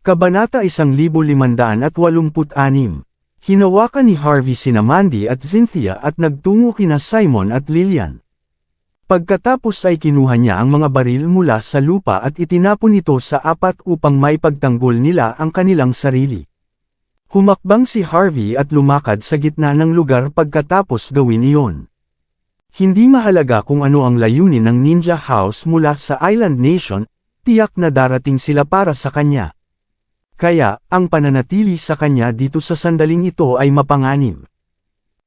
Kabanata 1586. Hinawakan ni Harvey sina Mandy at Cynthia at nagtungo kina Simon at Lillian. Pagkatapos ay kinuha niya ang mga baril mula sa lupa at itinapon ito sa apat upang maipagtanggol nila ang kanilang sarili. Humakbang si Harvey at lumakad sa gitna ng lugar pagkatapos gawin iyon. Hindi mahalaga kung ano ang layunin ng Ninja House mula sa Island Nation, tiyak na darating sila para sa kanya. Kaya, ang pananatili sa kanya dito sa sandaling ito ay mapanganib.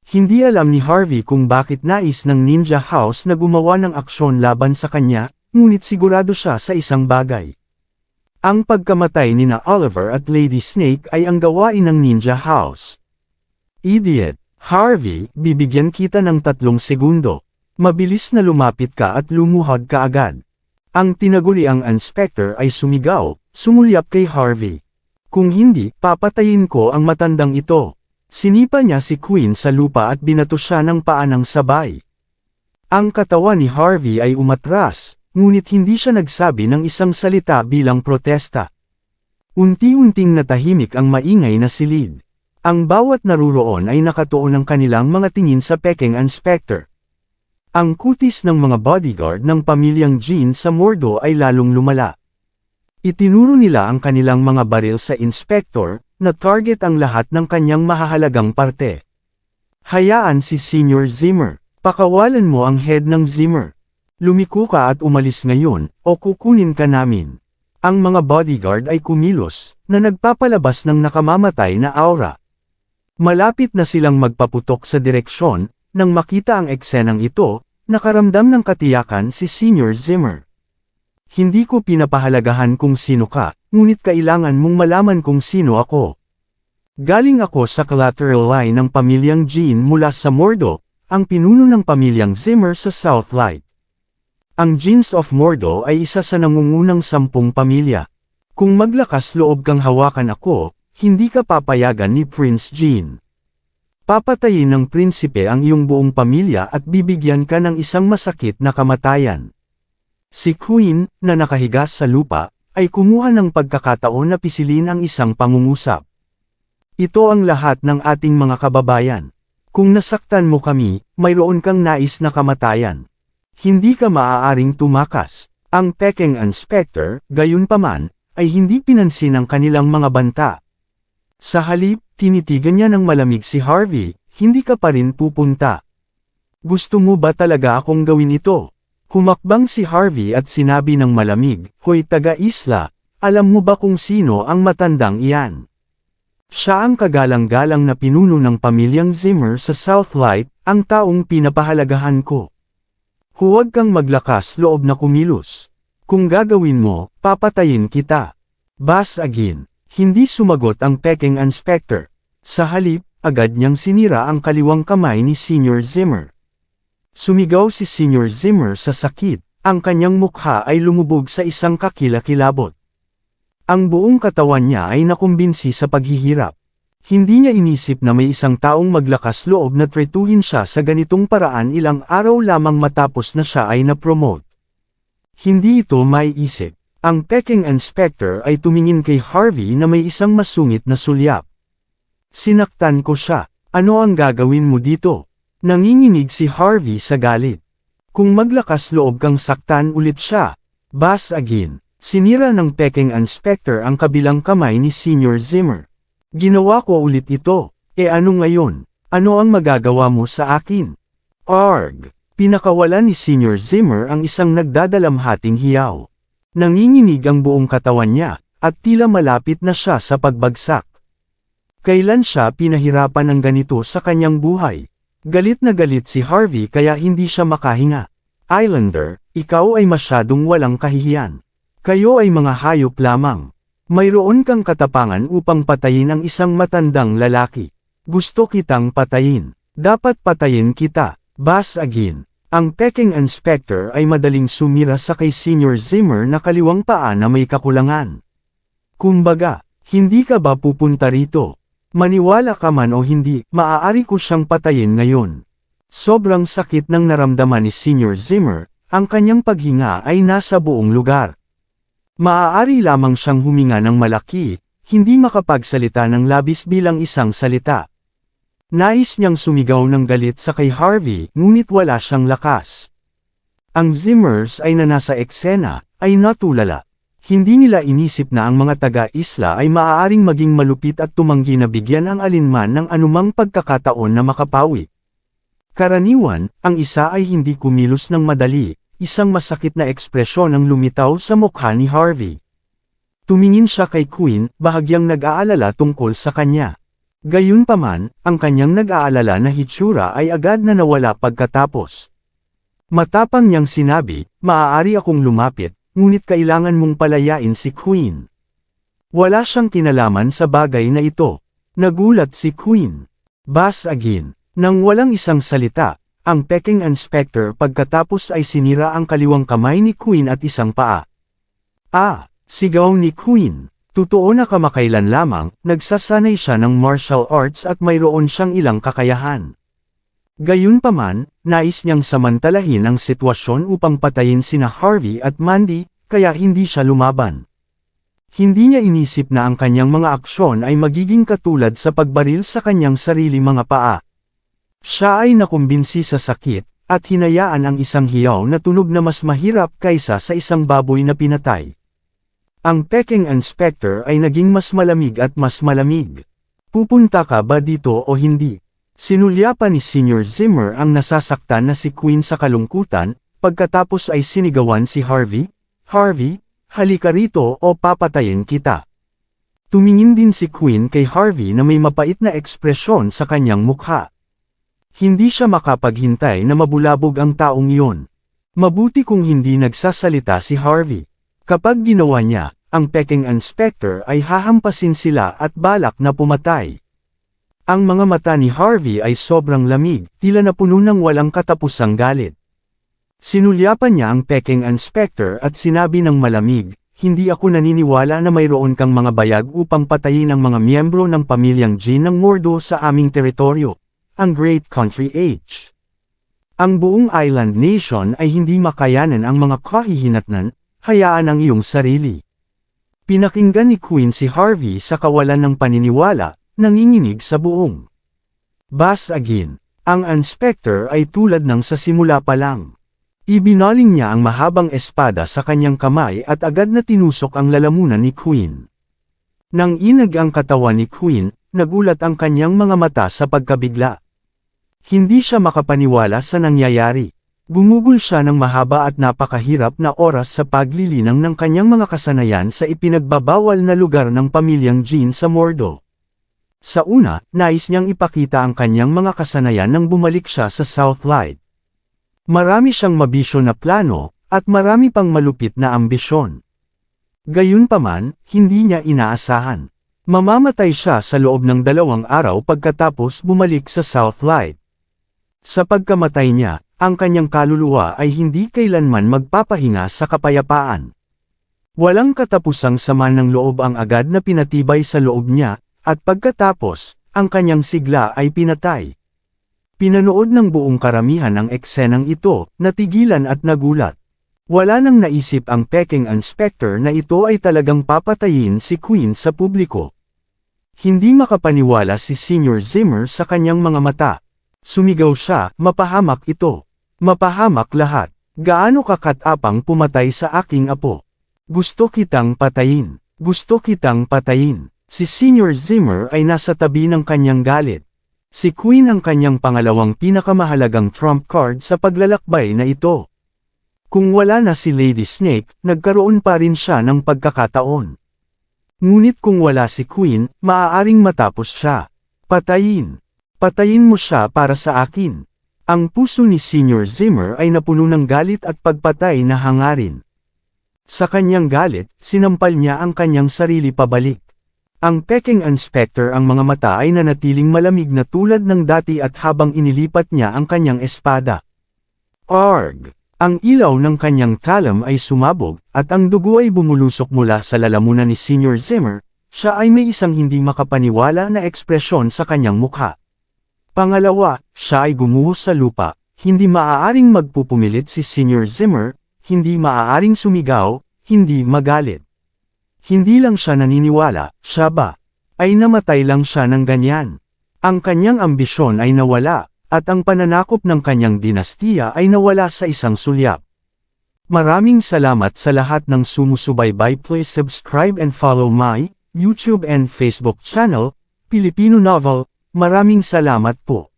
Hindi alam ni Harvey kung bakit nais ng Ninja House na gumawa ng aksyon laban sa kanya, ngunit sigurado siya sa isang bagay. Ang pagkamatay ni na Oliver at Lady Snake ay ang gawain ng Ninja House. Idiot! Harvey, bibigyan kita ng 3 segundo. Mabilis na lumapit ka at lumuhod ka agad. Ang tinaguriang inspector ay sumigaw, sumulyap kay Harvey. Kung hindi, papatayin ko ang matandang ito. Sinipa niya si Queen sa lupa at binato siya ng paa ng sabay. Ang katawan ni Harvey ay umatras, ngunit hindi siya nagsabi ng isang salita bilang protesta. Unti-unting natahimik ang maingay na silid. Ang bawat naruroon ay nakatuon ng kanilang mga tingin sa Peking Inspector. Ang kutis ng mga bodyguard ng pamilyang Jean sa Mordo ay lalong lumala. Itinuro nila ang kanilang mga baril sa inspector, na target ang lahat ng kanyang mahahalagang parte. Hayaan si Senior Zimmer. Pakawalan mo ang head ng Zimmer. Lumiko ka at umalis ngayon, o kukunin ka namin. Ang mga bodyguard ay kumilos, na nagpapalabas ng nakamamatay na aura. Malapit na silang magpaputok sa direksyon, nang makita ang eksenang ito, nakaramdam ng katiyakan si Senior Zimmer. Hindi ko pinapahalagahan kung sino ka, ngunit kailangan mong malaman kung sino ako. Galing ako sa collateral line ng pamilyang Jean mula sa Mordo, ang pinuno ng pamilyang Zimmer sa Southlight. Ang Jeans of Mordo ay isa sa nangungunang 10 pamilya. Kung maglakas loob kang hawakan ako, hindi ka papayagan ni Prince Jean. Papatayin ng prinsipe ang iyong buong pamilya at bibigyan ka ng isang masakit na kamatayan. Si Queen, na nakahiga sa lupa, ay kumuha ng pagkakataon na pisilin ang isang pangungusap. Ito ang lahat ng ating mga kababayan. Kung nasaktan mo kami, mayroon kang nais na kamatayan. Hindi ka maaaring tumakas. Ang Peking Inspector, gayunpaman, ay hindi pinansin ang kanilang mga banta. Sa halip, tinitigan niya ng malamig si Harvey, hindi ka pa rin pupunta. Gusto mo ba talaga akong gawin ito? Humakbang si Harvey at sinabi ng malamig, Hoy taga-isla, alam mo ba kung sino ang matandang iyan? Siya ang kagalang-galang na pinuno ng pamilyang Zimmer sa Southlight, ang taong pinapahalagahan ko. Huwag kang maglakas loob na kumilos. Kung gagawin mo, papatayin kita. Bas again. Hindi sumagot ang Peking Inspector. Sa halip, agad niyang sinira ang kaliwang kamay ni Senior Zimmer. Sumigaw si Senior Zimmer sa sakit, ang kanyang mukha ay lumubog sa isang kakilakilabot. Ang buong katawan niya ay nakumbinsi sa paghihirap. Hindi niya inisip na may isang taong maglakas loob na tretuhin siya sa ganitong paraan ilang araw lamang matapos na siya ay na-promote. Hindi ito maiisip. Ang Peking Inspector ay tumingin kay Harvey na may isang masungit na sulyap. Sinaktan ko siya. Ano ang gagawin mo dito? Nanginginig si Harvey sa galit. Kung maglakas loob kang saktan ulit siya. Bas again. Sinira ng Peking Inspector ang kabilang kamay ni Senior Zimmer. Ginawa ko ulit ito. E ano ngayon? Ano ang magagawa mo sa akin? Arg! Pinakawalan ni Senior Zimmer ang isang nagdadalamhating hiyaw. Nanginginig ang buong katawan niya, at tila malapit na siya sa pagbagsak. Kailan siya pinahirapan ng ganito sa kanyang buhay? Galit na galit si Harvey kaya hindi siya makahinga. Islander, ikaw ay masyadong walang kahihiyan. Kayo ay mga hayop lamang. Mayroon kang katapangan upang patayin ang isang matandang lalaki. Gusto kitang patayin. Dapat patayin kita. Bas again. Ang Peking Inspector ay madaling sumira sa kay Senior Zimmer na kaliwang paa na may kakulangan. Kumbaga, hindi ka ba pupunta rito? Maniwala ka man o hindi, maaari ko siyang patayin ngayon. Sobrang sakit ng naramdaman ni Senior Zimmer, ang kanyang paghinga ay nasa buong lugar. Maaari lamang siyang huminga ng malaki, hindi makapagsalita ng labis bilang isang salita. Nais niyang sumigaw ng galit sa kay Harvey, ngunit wala siyang lakas. Ang Zimmers ay na nasa eksena, ay natulala. Hindi nila inisip na ang mga taga-isla ay maaaring maging malupit at tumanggi na bigyan ang alinman ng anumang pagkakataon na makapawi. Karaniwan, ang isa ay hindi kumilos ng madali, isang masakit na ekspresyon ang lumitaw sa mukha ni Harvey. Tumingin siya kay Queen, bahagyang nag-aalala tungkol sa kanya. Gayunpaman, ang kanyang nag-aalala na hitsura ay agad na nawala pagkatapos. Matapang niyang sinabi, maaari akong lumapit, ngunit kailangan mong palayain si Queen. Wala siyang kinalaman sa bagay na ito. Nagulat si Queen. Basagin. Nang walang isang salita, ang Peking Inspector pagkatapos ay sinira ang kaliwang kamay ni Queen at isang paa. Sigaw ni Queen. Totoo na kamakailan lamang, nagsasanay siya ng martial arts at mayroon siyang ilang kakayahan. Gayunpaman, nais niyang samantalahin ang sitwasyon upang patayin sina Harvey at Mandy, kaya hindi siya lumaban. Hindi niya inisip na ang kanyang mga aksyon ay magiging katulad sa pagbaril sa kanyang sarili mga paa. Siya ay nakumbinsi sa sakit, at hinayaan ang isang hiyaw na tunog na mas mahirap kaysa sa isang baboy na pinatay. Ang Peking Inspector ay naging mas malamig at mas malamig. Pupunta ka ba dito o hindi? Sinulyapan ni Senior Zimmer ang nasasaktan na si Queen sa kalungkutan, pagkatapos ay sinigawan si Harvey, Harvey, halika rito o papatayin kita. Tumingin din si Queen kay Harvey na may mapait na ekspresyon sa kanyang mukha. Hindi siya makapaghintay na mabulabog ang taong iyon. Mabuti kung hindi nagsasalita si Harvey. Kapag ginawa niya, ang Peking Inspector ay hahampasin sila at balak na pumatay. Ang mga mata ni Harvey ay sobrang lamig, tila na puno ng walang katapusang galit. Sinulyapan niya ang Peking Inspector at sinabi ng malamig, hindi ako naniniwala na mayroon kang mga bayag upang patayin ang mga miyembro ng pamilyang Jin ng Mordo sa aming teritoryo, ang Great Country H. Ang buong island nation ay hindi makayanan ang mga kahihinatnan, hayaan ang iyong sarili. Pinakinggan ni Queen si Harvey sa kawalan ng paniniwala, nanginginig sa buong. Basagin. Ang inspector ay tulad ng sa simula pa lang. Ibinaling niya ang mahabang espada sa kanyang kamay at agad na tinusok ang lalamunan ni Queen. Nang inag ang katawan ni Queen, nagulat ang kanyang mga mata sa pagkabigla. Hindi siya makapaniwala sa nangyayari. Gumugol siya ng mahaba at napakahirap na oras sa paglilinang ng kanyang mga kasanayan sa ipinagbabawal na lugar ng pamilyang Jin sa Mordo. Sa una, nais niyang ipakita ang kanyang mga kasanayan nang bumalik siya sa South Light. Marami siyang mabisyo na plano, at marami pang malupit na ambisyon. Gayunpaman, hindi niya inaasahan. Mamamatay siya sa loob ng 2 araw pagkatapos bumalik sa South Light. Sa pagkamatay niya, ang kanyang kaluluwa ay hindi kailanman magpapahinga sa kapayapaan. Walang katapusang sama ng loob ang agad na pinatibay sa loob niya, at pagkatapos, ang kanyang sigla ay pinatay. Pinanood ng buong karamihan ang eksenang ito, natigilan at nagulat. Wala nang naisip ang Peking Inspector na ito ay talagang papatayin si Queen sa publiko. Hindi makapaniwala si Senior Zimmer sa kanyang mga mata. Sumigaw siya, mapahamak ito. Mapahamak lahat. Gaano ka katapang pumatay sa aking apo? Gusto kitang patayin. Gusto kitang patayin. Si Senior Zimmer ay nasa tabi ng kanyang galit. Si Queen ang kanyang pangalawang pinakamahalagang trump card sa paglalakbay na ito. Kung wala na si Lady Snake, nagkaroon pa rin siya ng pagkakataon. Ngunit kung wala si Queen, maaaring matapos siya. Patayin. Patayin mo siya para sa akin. Ang puso ni Senior Zimmer ay napuno ng galit at pagpatay na hangarin. Sa kanyang galit, sinampal niya ang kanyang sarili pabalik. Ang Peking Inspector ang mga mata ay nanatiling malamig na tulad ng dati at habang inilipat niya ang kanyang espada. Arg! Ang ilaw ng kanyang talam ay sumabog, at ang dugo ay bumulusok mula sa lalamunan ni Senior Zimmer, siya ay may isang hindi makapaniwala na ekspresyon sa kanyang mukha. Pangalawa, siya ay gumuhos sa lupa, hindi maaaring magpupumilit si Senior Zimmer, hindi maaaring sumigaw, hindi magalit. Hindi lang siya naniniwala, siya ba? Ay namatay lang siya ng ganyan. Ang kanyang ambisyon ay nawala, at ang pananakop ng kanyang dinastiya ay nawala sa isang sulyap. Maraming salamat sa lahat ng sumusubaybay. Please subscribe and follow my YouTube and Facebook channel, Filipino Novel. Maraming salamat po.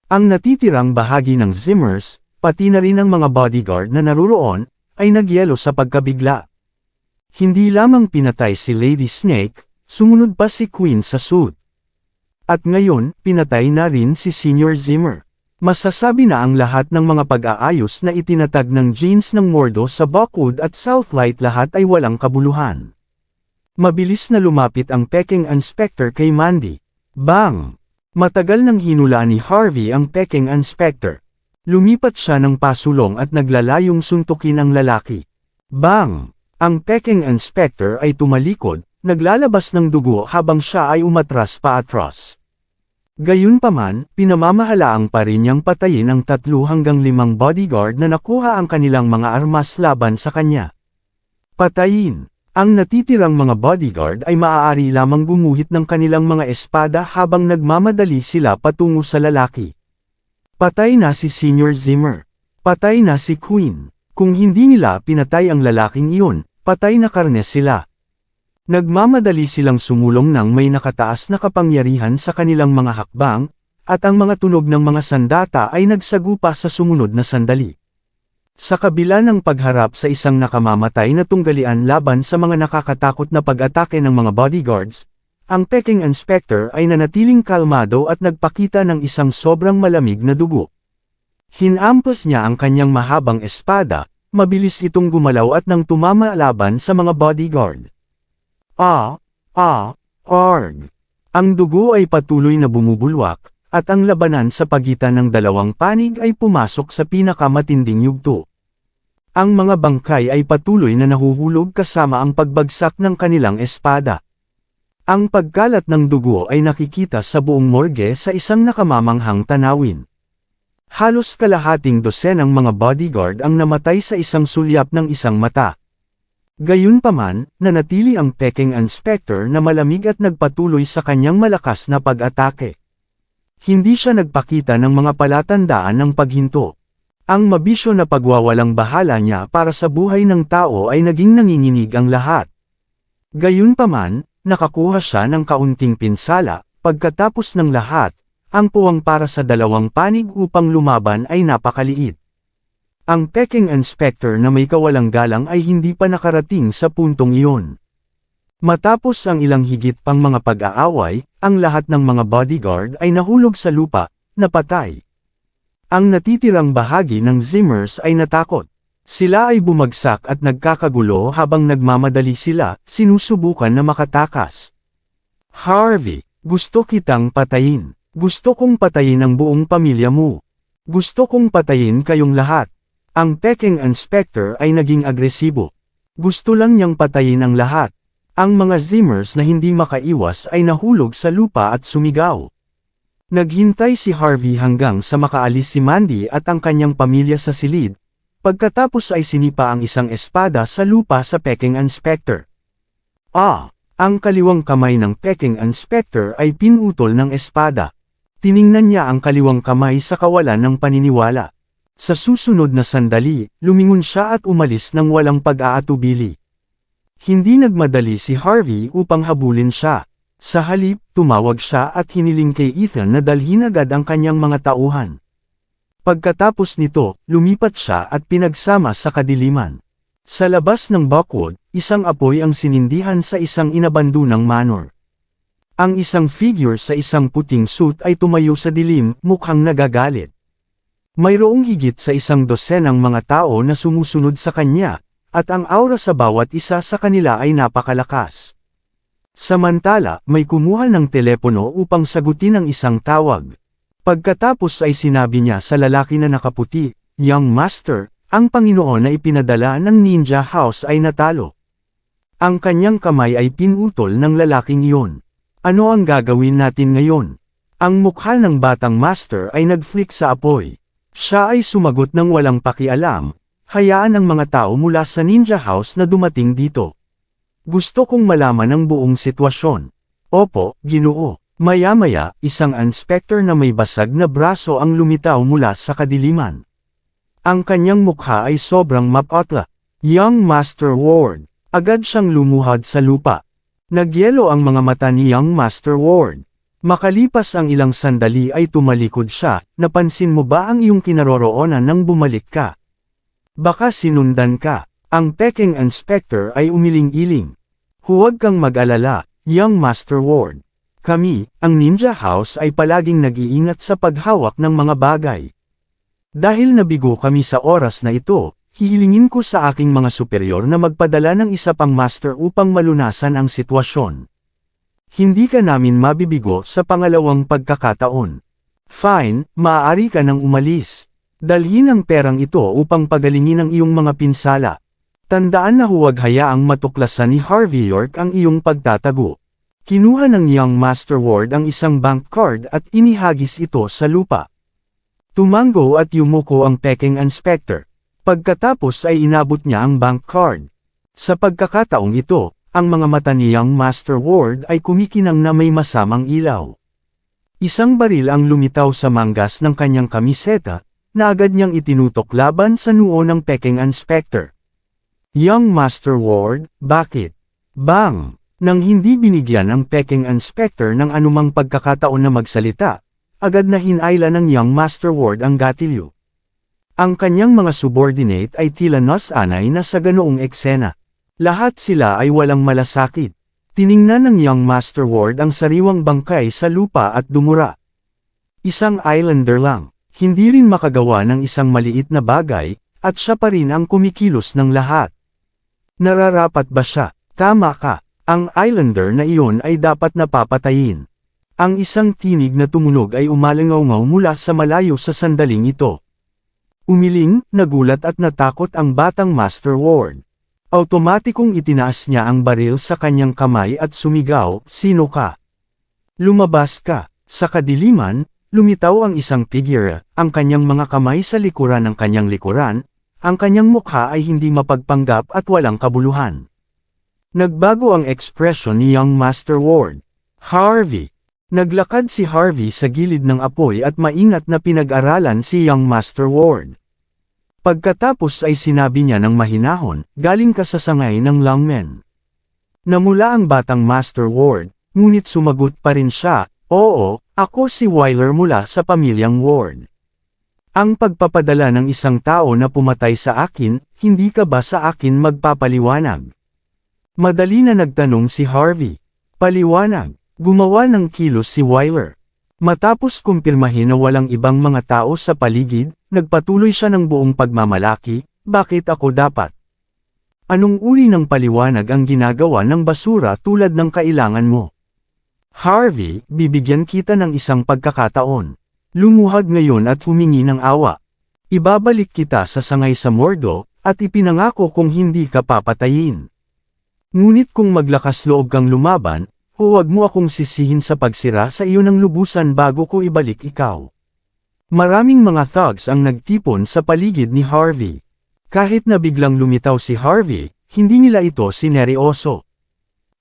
Ang natitirang bahagi ng Zimmers, pati na rin ang mga bodyguard na naruroon, ay nagyelo sa pagkabigla. Hindi lamang pinatay si Lady Snake, sumunod pa si Queen sa suit. At ngayon, pinatay na rin si Senior Zimmer. Masasabi na ang lahat ng mga pag-aayos na itinatag ng Jeans ng Mordo sa Buckwood at Southlight lahat ay walang kabuluhan. Mabilis na lumapit ang Peking Inspector kay Mandy. Bang! Matagal nang hinulaan ni Harvey ang Peking Inspector. Lumipat siya ng pasulong at naglalayong suntukin ang lalaki. Bang! Ang Peking Inspector ay tumalikod, naglalabas ng dugo habang siya ay umatras paatras. Gayunpaman, pinamamahalaang pa rin niyang patayin ang 3 hanggang 5 bodyguard na nakuha ang kanilang mga armas laban sa kanya. Patayin! Ang natitirang mga bodyguard ay maaari lamang gumuhit ng kanilang mga espada habang nagmamadali sila patungo sa lalaki. Patay na si Senior Zimmer. Patay na si Queen. Kung hindi nila pinatay ang lalaking iyon, patay na karne sila. Nagmamadali silang sumulong nang may nakataas na kapangyarihan sa kanilang mga hakbang, at ang mga tunog ng mga sandata ay nagsagupa sa sumunod na sandali. Sa kabila ng pagharap sa isang nakamamatay na tunggalian laban sa mga nakakatakot na pag-atake ng mga bodyguards, ang Peking Inspector ay nanatiling kalmado at nagpakita ng isang sobrang malamig na dugo. Hinampas niya ang kanyang mahabang espada, mabilis itong gumalaw at nang tumama laban sa mga bodyguard. Arg! Ang dugo ay patuloy na bumubulwak, at ang labanan sa pagitan ng dalawang panig ay pumasok sa pinakamatinding yugto. Ang mga bangkay ay patuloy na nahuhulog kasama ang pagbagsak ng kanilang espada. Ang pagkalat ng dugo ay nakikita sa buong morgue sa isang nakamamanghang tanawin. Halos kalahating dosenang mga bodyguard ang namatay sa isang sulyap ng isang mata. Gayunpaman, nanatili ang Peking Inspector na malamig at nagpatuloy sa kanyang malakas na pag-atake. Hindi siya nagpakita ng mga palatandaan ng paghinto. Ang mabisyo na pagwawalang bahala niya para sa buhay ng tao ay naging nanginginig ang lahat. Gayunpaman, nakakuha siya ng kaunting pinsala, pagkatapos ng lahat, ang puwang para sa dalawang panig upang lumaban ay napakaliit. Ang Peking Inspector na may kawalang galang ay hindi pa nakarating sa puntong iyon. Matapos ang ilang higit pang mga pag-aaway, ang lahat ng mga bodyguard ay nahulog sa lupa, napatay. Ang natitirang bahagi ng Zimmers ay natakot. Sila ay bumagsak at nagkakagulo habang nagmamadali sila, sinusubukan na makatakas. Harvey, gusto kitang patayin. Gusto kong patayin ang buong pamilya mo. Gusto kong patayin kayong lahat. Ang Peking Inspector ay naging agresibo. Gusto lang niyang patayin ang lahat. Ang mga Zimmers na hindi makaiwas ay nahulog sa lupa at sumigaw. Naghintay si Harvey hanggang sa makaalis si Mandy at ang kanyang pamilya sa silid. Pagkatapos ay sinipa ang isang espada sa lupa sa Peking Inspector. Ang kaliwang kamay ng Peking Inspector ay pinutol ng espada. Tiningnan niya ang kaliwang kamay sa kawalan ng paniniwala. Sa susunod na sandali, lumingon siya at umalis ng walang pag-aatubili. Hindi nagmadali si Harvey upang habulin siya. Sa halip, tumawag siya at hiniling kay Ethan na dalhin agad ang kanyang mga tauhan. Pagkatapos nito, lumipat siya at pinagsama sa kadiliman. Sa labas ng Buckwood, isang apoy ang sinindihan sa isang inabandunang manor. Ang isang figure sa isang puting suit ay tumayo sa dilim, mukhang nagagalit. Mayroong higit sa 100 mga tao na sumusunod sa kanya, at ang aura sa bawat isa sa kanila ay napakalakas. Samantala, may kumuha ng telepono upang sagutin ang isang tawag. Pagkatapos ay sinabi niya sa lalaki na nakaputi, "Young Master, ang Panginoon na ipinadala ng Ninja House ay natalo." Ang kanyang kamay ay pinutol ng lalaking iyon. Ano ang gagawin natin ngayon? Ang mukha ng batang master ay nag-flick sa apoy. Siya ay sumagot ng walang pakialam, hayaan ang mga tao mula sa Ninja House na dumating dito. Gusto kong malaman ang buong sitwasyon. Opo, Ginoo. Maya-maya, isang inspector na may basag na braso ang lumitaw mula sa kadiliman. Ang kanyang mukha ay sobrang mapotla. Young Master Ward. Agad siyang lumuhad sa lupa. Nagyelo ang mga mata ni Young Master Ward. Makalipas ang ilang sandali ay tumalikod siya, napansin mo ba ang iyong kinaroroonan nang bumalik ka? Baka sinundan ka. Ang Peking Inspector ay umiling-iling. Huwag kang mag-alala, Young Master Ward. Kami, ang Ninja House ay palaging nag-iingat sa paghawak ng mga bagay. Dahil nabigo kami sa oras na ito, hihilingin ko sa aking mga superior na magpadala ng isa pang master upang malunasan ang sitwasyon. Hindi ka namin mabibigo sa pangalawang pagkakataon. Fine, maaari ka nang umalis. Dalhin ang perang ito upang pagalingin ang iyong mga pinsala. Tandaan na huwag hayaang matuklasan ni Harvey York ang iyong pagtatago. Kinuha ng Young Master Ward ang isang bank card at inihagis ito sa lupa. Tumango at yumuko ang Peking Inspector. Pagkatapos ay inabot niya ang bank card. Sa pagkakataong ito, ang mga mata ni Young Master Ward ay kumikinang na may masamang ilaw. Isang baril ang lumitaw sa manggas ng kanyang kamiseta, na agad niyang itinutok laban sa noo ng Peking Inspector. Young Master Ward, bakit? Bang! Nang hindi binigyan ang Peking Inspector ng anumang pagkakataon na magsalita, agad na hinayla ng Young Master Ward ang gatilyo. Ang kanyang mga subordinate ay tila nasanay na sa ganoong eksena. Lahat sila ay walang malasakit. Tiningnan ng Young Master Ward ang sariwang bangkay sa lupa at dumura. Isang islander lang, hindi rin makagawa ng isang maliit na bagay, at siya pa rin ang kumikilos ng lahat. Nararapat ba siya? Tama ka. Ang islander na iyon ay dapat napapatayin. Ang isang tinig na tumunog ay umalangaw-ngaw mula sa malayo sa sandaling ito. Umiling, nagulat at natakot ang batang Master Ward. Automatikong itinaas niya ang baril sa kanyang kamay at sumigaw, "Sino ka? Lumabas ka." Sa kadiliman, lumitaw ang isang figure, ang kanyang mga kamay sa likuran ng kanyang likuran, ang kanyang mukha ay hindi mapagpanggap at walang kabuluhan. Nagbago ang ekspresyon ni Young Master Ward. Harvey. Naglakad si Harvey sa gilid ng apoy at maingat na pinag-aralan si Young Master Ward. Pagkatapos ay sinabi niya ng mahinahon, "Galing ka sa sangay ng Longmen." Namula ang batang Master Ward, ngunit sumagot pa rin siya, "Oo, ako si Wyler mula sa pamilyang Ward. Ang pagpapadala ng isang tao na pumatay sa akin, hindi ka ba sa akin magpapaliwanag?" Madali na nagtanong si Harvey. "Paliwanag." Gumawa ng kilos si Wyler. Matapos kumpirmahin na walang ibang mga tao sa paligid, nagpatuloy siya ng buong pagmamalaki, "Bakit ako dapat? Anong uri ng paliwanag ang ginagawa ng basura tulad ng kailangan mo?" "Harvey, bibigyan kita ng isang pagkakataon. Lumuhad ngayon at humingi ng awa. Ibabalik kita sa sangay sa mordo, at ipinangako kung hindi ka papatayin. Ngunit kung maglakas loob kang lumaban, huwag mo akong sisihin sa pagsira sa iyo ng lubusan bago ko ibalik ikaw." Maraming mga thugs ang nagtipon sa paligid ni Harvey. Kahit na biglang lumitaw si Harvey, hindi nila ito sineryoso.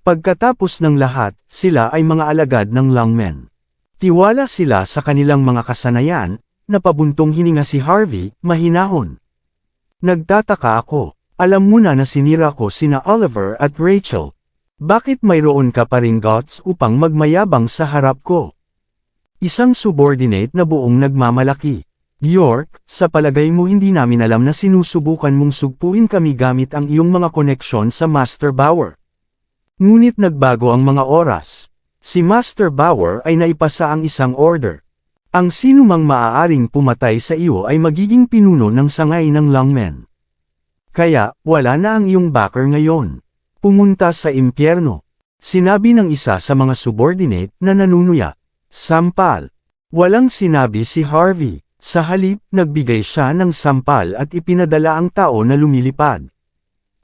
Pagkatapos ng lahat, sila ay mga alagad ng Longmen. Tiwala sila sa kanilang mga kasanayan, napabuntong hininga si Harvey, mahinahon. "Nagtataka ako. Alam mo na sinira ko sina Oliver at Rachel. Bakit mayroon ka pa ring guts upang magmayabang sa harap ko?" Isang subordinate na buong nagmamalaki. "York, sa palagay mo hindi namin alam na sinusubukan mong sugpuin kami gamit ang iyong mga koneksyon sa Master Bauer. Ngunit nagbago ang mga oras. Si Master Bauer ay naipasa ang isang order. Ang sinumang maaaring pumatay sa iyo ay magiging pinuno ng sangay ng Longmen. Kaya, wala na ang iyong backer ngayon. Pumunta sa impyerno." Sinabi ng isa sa mga subordinate na nanunuya. "Sampal." Walang sinabi si Harvey. Sa halip, nagbigay siya ng sampal at ipinadala ang tao na lumilipad.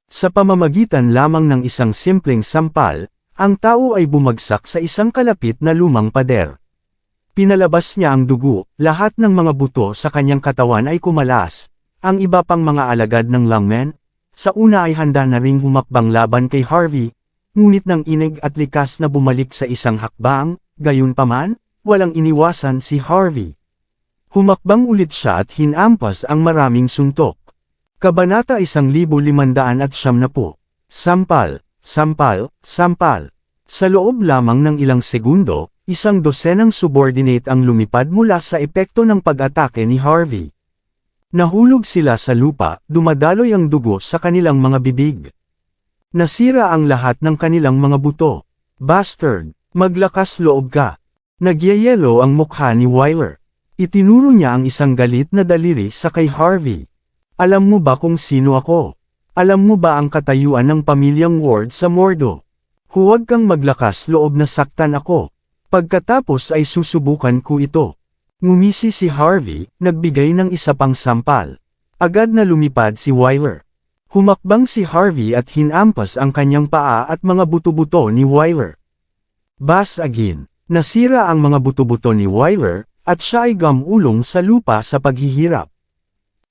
Sa pamamagitan lamang ng isang simpleng sampal, ang tao ay bumagsak sa isang kalapit na lumang pader. Pinalabas niya ang dugo, lahat ng mga buto sa kanyang katawan ay kumalas, ang iba pang mga alagad ng Lungmen, sa una ay handa na ring humakbang laban kay Harvey, ngunit nang inig at likas na bumalik sa isang hakbang, gayunpaman, walang iniwasan si Harvey. Humakbang ulit siya at hinampas ang maraming suntok. Kabanata 1570. Sampal, sampal, sampal. Sa loob lamang ng ilang segundo, isang dosenang subordinate ang lumipad mula sa epekto ng pag-atake ni Harvey. Nahulog sila sa lupa, dumadaloy ang dugo sa kanilang mga bibig. Nasira ang lahat ng kanilang mga buto. Bastard, maglakas loob ka. Nagyayelo ang mukha ni Wyler. Itinuro niya ang isang galit na daliri sa kay Harvey. Alam mo ba kung sino ako? Alam mo ba ang katayuan ng pamilyang Ward sa Mordo? Huwag kang maglakas loob na saktan ako. Pagkatapos ay susubukan ko ito. Ngumisi si Harvey, nagbigay ng isa pang sampal. Agad na lumipad si Wyler. Humakbang si Harvey at hinampas ang kanyang paa at mga buto-buto ni Wyler. Bas again, nasira ang mga buto-buto ni Wyler, at siya ay gamulong sa lupa sa paghihirap.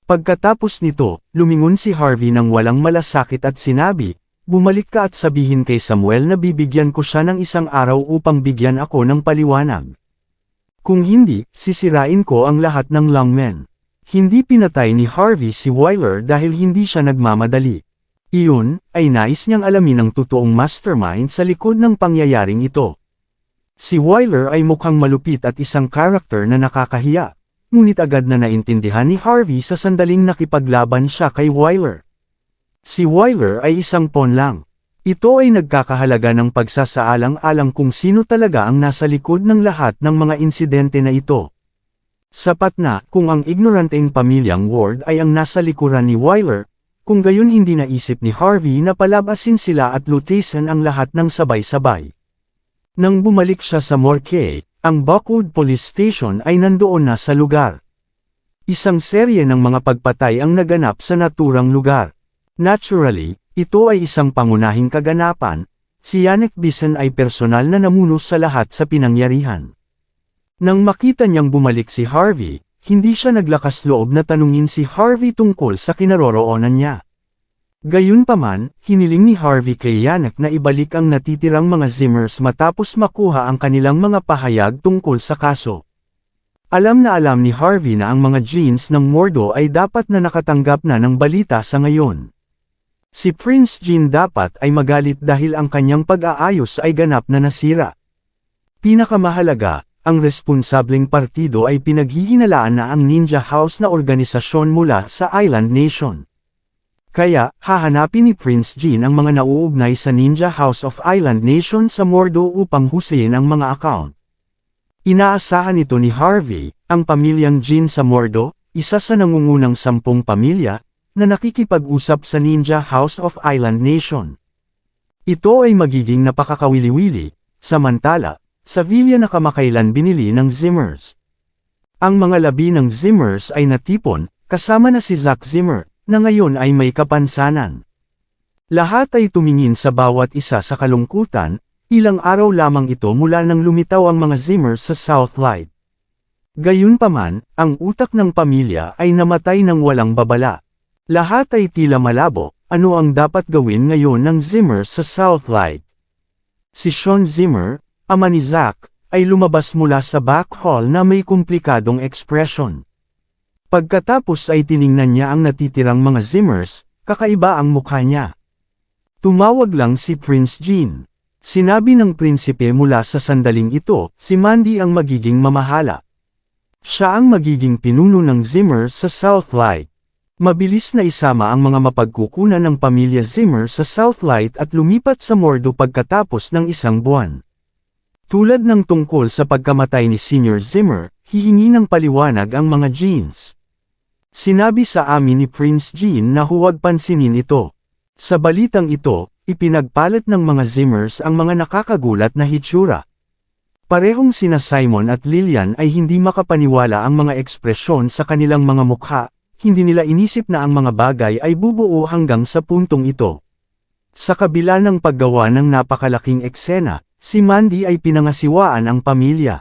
Pagkatapos nito, lumingon si Harvey ng walang malasakit at sinabi, "Bumalik ka at sabihin kay Samuel na bibigyan ko siya ng isang araw upang bigyan ako ng paliwanag. Kung hindi, sisirain ko ang lahat ng Lungmen." Hindi pinatay ni Harvey si Wyler dahil hindi siya nagmamadali. Iyon, ay nais niyang alamin ang totoong mastermind sa likod ng pangyayaring ito. Si Wyler ay mukhang malupit at isang karakter na nakakahiya, ngunit agad na naintindihan ni Harvey sa sandaling nakipaglaban siya kay Wyler. Si Wyler ay isang pawn lang. Ito ay nagkakahalaga ng pagsasaalang-alang kung sino talaga ang nasa likod ng lahat ng mga insidente na ito. Sapat na kung ang ignoranteng pamilyang Ward ay ang nasa likuran ni Wyler, kung gayon hindi naisip ni Harvey na palabasin sila at lutisan ang lahat ng sabay-sabay. Nang bumalik siya sa Morke, ang Buckwood Police Station ay nandoon na sa lugar. Isang serye ng mga pagpatay ang naganap sa naturang lugar. Naturally, ito ay isang pangunahing kaganapan. Si Yannick Bison ay personal na namuno sa lahat sa pinangyarihan. Nang makita niyang bumalik si Harvey, hindi siya naglakas loob na tanungin si Harvey tungkol sa kinaroroonan niya. Gayunpaman, hiniling ni Harvey kay Yannick na ibalik ang natitirang mga Zimmers matapos makuha ang kanilang mga pahayag tungkol sa kaso. Alam na alam ni Harvey na ang mga genes ng Mordo ay dapat na nakatanggap na ng balita sa ngayon. Si Prince Jean dapat ay magalit dahil ang kanyang pag-aayos ay ganap na nasira. Pinakamahalaga, ang responsableng partido ay pinaghihinalaan na ang Ninja House na organisasyon mula sa Island Nation. Kaya, hahanapin ni Prince Jean ang mga nauugnay sa Ninja House of Island Nation sa Mordo upang husayin ang mga account. Inaasahan nito ni Harvey, ang pamilyang Jean sa Mordo, isa sa nangungunang 10 pamilya, na nakikipag-usap sa Ninja House of Island Nation. Ito ay magiging napakakawili-wili, samantala, sa villa na kamakailan binili ng Zimmers. Ang mga labi ng Zimmers ay natipon, kasama na si Zack Zimmer, na ngayon ay may kapansanan. Lahat ay tumingin sa bawat isa sa kalungkutan, ilang araw lamang ito mula nang lumitaw ang mga Zimmers sa Southlight. Gayunpaman, ang utak ng pamilya ay namatay ng walang babala. Lahat ay tila malabo, ano ang dapat gawin ngayon ng Zimmers sa Southlight? Si Sean Zimmer, ama ni Zack, ay lumabas mula sa back hall na may komplikadong ekspresyon. Pagkatapos ay tiningnan niya ang natitirang mga Zimmers, kakaiba ang mukha niya. Tumawag lang si Prince Jean. Sinabi ng prinsipe mula sa sandaling ito, si Mandy ang magiging mamahala. Siya ang magiging pinuno ng Zimmers sa Southlight. Mabilis na isama ang mga mapagkukunan ng pamilya Zimmer sa Southlight at lumipat sa Mordo pagkatapos ng isang buwan. Tulad ng tungkol sa pagkamatay ni Senior Zimmer, hihingi ng paliwanag ang mga genes. Sinabi sa amin ni Prince Jean na huwag pansinin ito. Sa balitang ito, ipinagpalit ng mga Zimmers ang mga nakakagulat na hitsura. Parehong sina Simon at Lillian ay hindi makapaniwala ang mga ekspresyon sa kanilang mga mukha, hindi nila inisip na ang mga bagay ay bubuo hanggang sa puntong ito. Sa kabila ng paggawa ng napakalaking eksena, si Mandy ay pinangasiwaan ang pamilya.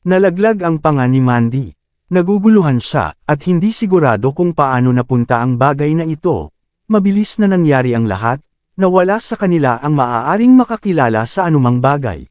Nalaglag ang panga ni Mandy. Naguguluhan siya, at hindi sigurado kung paano napunta ang bagay na ito. Mabilis na nangyari ang lahat, na wala sa kanila ang maaaring makakilala sa anumang bagay.